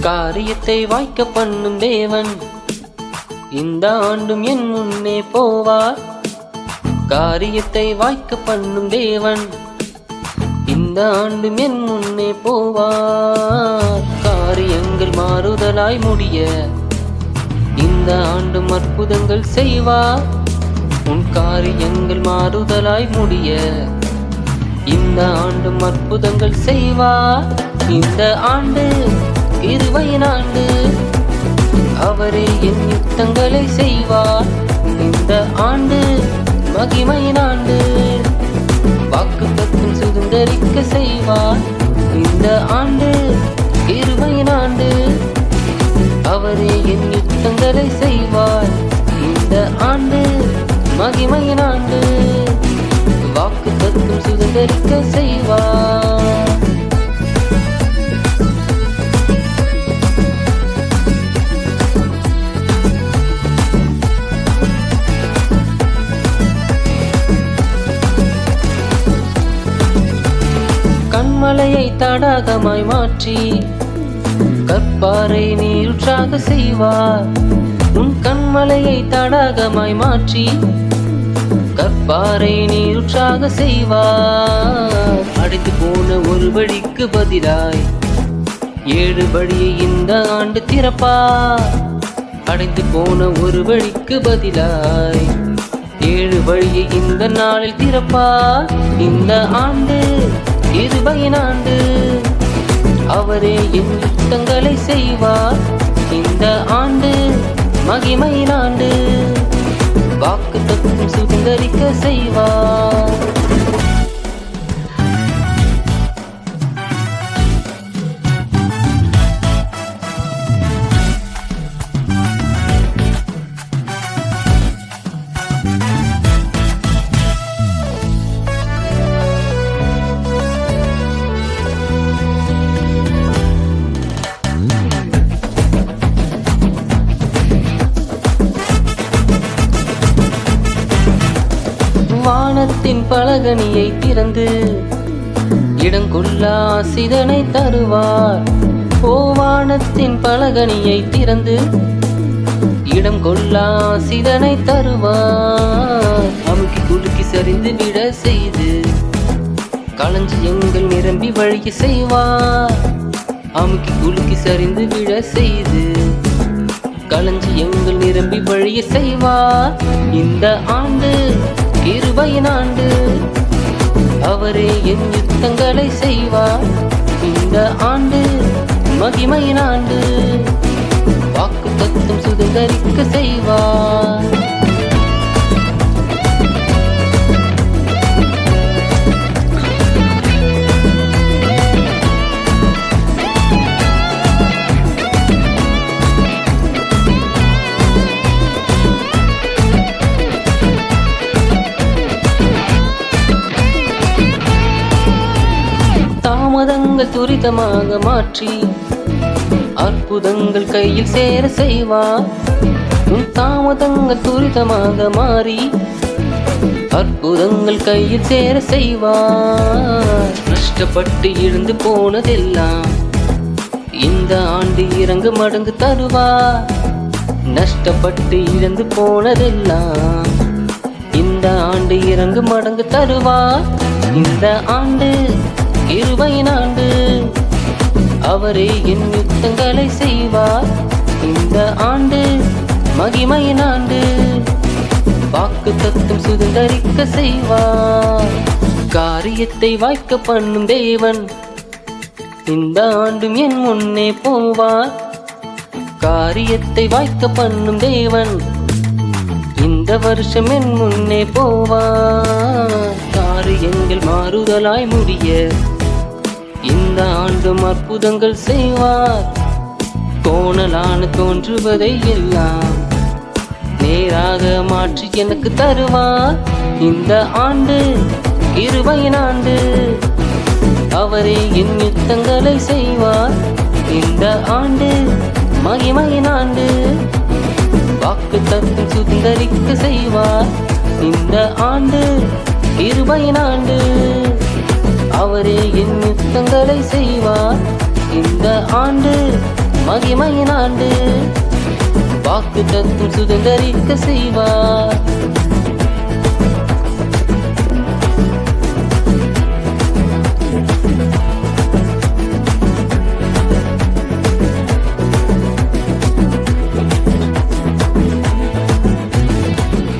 காரியத்தை வாய்க்க பண்ணும் தேவன் இந்த ஆண்டும் என் முன்னே போவார். காரியத்தை வாய்க்க பண்ணும் தேவன் இந்த ஆண்டும் என் முன்னே போவார். காரியங்கள் மாறுதலாய் முடிய இந்த ஆண்டும் அற்புதங்கள் செய்வார். உன் காரியங்கள் மாறுதலாய் முடிய இந்த ஆண்டும் அற்புதங்கள் செய்வார். இந்த ஆண்டு கிருபையின் ஆண்டு, அவரே என் யுத்தங்களை செய்வார். இந்த ஆண்டு மகிமையின் ஆண்டு, வாக்குத்தத்தம் சுதந்தரிக்க செய்வார். இந்த ஆண்டு கிருபையின் ஆண்டு, அவரே என் யுத்தங்களை செய்வார். இந்த ஆண்டு மகிமையின் ஆண்டு, வாக்குத்தத்தம் சுதந்தரிக்க செய்வார். கண்மலையை தடாகமாய் மாற்றி கற்பாறை நீருற்றாக செய்வார். உன் கண்மலையை தடாகமாய் மாற்றி கற்பாறை நீருற்றாக செய்வார். அடைத்து போன ஒரு வழிக்கு பதிலாய் 7 வழியை இந்த ஆண்டு திறப்பார். அடைத்து போன ஒரு வழிக்கு பதிலாய் 7 வழியை இந்த நாளில் திறப்பார். இந்த ஆண்டு கிருபையின் ஆண்டு, அவரே என் யுத்தங்களை செய்வார். இந்த ஆண்டு மகிமையின் ஆண்டு, வாக்குத்தத்தம் சுதந்தரிக்க செய்வார். வானத்தின் பலகணியை திறந்து இடங்கொள்ளா ஆசிதனை தருவார். ஓ வானத்தின் பலகணியை திறந்து இடம் கொள்ளா ஆசிதனை தருவார். அமுக்கி குலுக்கி சரிந்து விட செய்து களஞ்சியங்கள் நிரம்பி வழிய செய்வார். அமுக்கி குலுக்கி சரிந்து விட செய்து களஞ்சியங்கள் நிரம்பி வழிய செய்வார். இந்த ஆண்டு கிருபையின் ஆண்டு, அவரே என் யுத்தங்களை செய்வார். இந்த ஆண்டு மகிமையின் ஆண்டு, வாக்குத்தத்தம் சுதந்தரிக்க செய்வார். தாமதங்கள் துரிதமாக மாற்றி அற்புதங்கள் கையில் சேர செய்வார். தாமதங்கள் துரிதமாக மாறி அற்புதங்கள் கையில் சேர செய்வார். நஷ்டப்பட்டு இழந்து போனதெல்லாம் இந்த ஆண்டு இறங்கு மடங்கு தருவார். நஷ்டப்பட்டு இழந்து போனதெல்லாம் இந்த ஆண்டு இறங்கு மடங்கு தருவார். இந்த ஆண்டு கிருபையின் ஆண்டு, அவரே என் யுத்தங்களை செய்வார். இந்த ஆண்டு மகிமையின் ஆண்டு, வாக்குத்தத்தம் சுதந்தரிக்க செய்வார். காரியத்தை வாய்க்க பண்ணும் தேவன் இந்த ஆண்டும் என் முன்னே போவார். காரியத்தை வாய்க்க பண்ணும் தேவன் இந்த வருஷம் என் முன்னே போவார். காரியங்கள் மாறுதலாய் முடிய இந்த ஆண்டும் அற்புதங்கள் செய்வார். கோணலான தோன்றுவதை எல்லாம் நேராக மாற்றி எனக்கு தருவார். இந்த ஆண்டு கிருபையின் ஆண்டு, அவரே என் யுத்தங்களை செய்வார். இந்த ஆண்டு மகிமையின் ஆண்டு, வாக்குத்தத்தம் சுதந்தரிக்க செய்வார். இந்த ஆண்டு கிருபையின் ஆண்டு, அவரே என் யுத்தங்களை செய்வார். இந்த ஆண்டு மகிமையின் ஆண்டு வாக்கு தத்துவம் சுதந்தரிக்க செய்வார்.